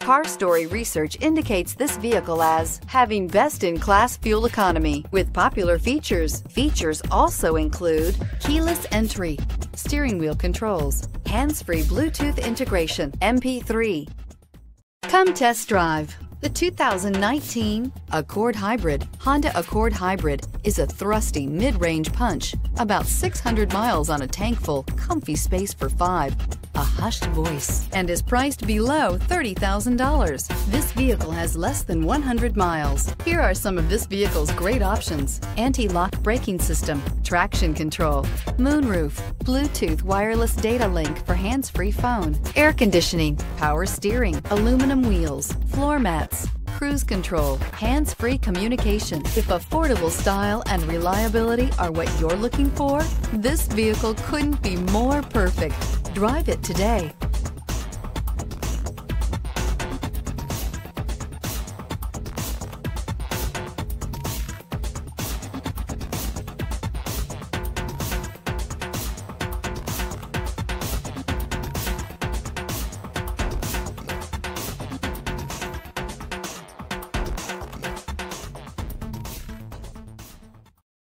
Car Story research indicates this vehicle as having best-in-class fuel economy with popular features. Features also include keyless entry, steering wheel controls, hands-free Bluetooth integration, MP3. Come test drive the 2019 Accord Hybrid. Honda Accord Hybrid is a thrusty mid-range punch, about 600 miles on a tank full, comfy space for 5. A hushed voice, and is priced below $30,000. This vehicle has less than 100 miles. Here are some of this vehicle's great options: anti-lock braking system, traction control, moonroof, Bluetooth wireless data link for hands-free phone, air conditioning, power steering, aluminum wheels, floor mats, cruise control, hands-free communication. If affordable style and reliability are what you're looking for, this vehicle couldn't be more perfect. Drive it today.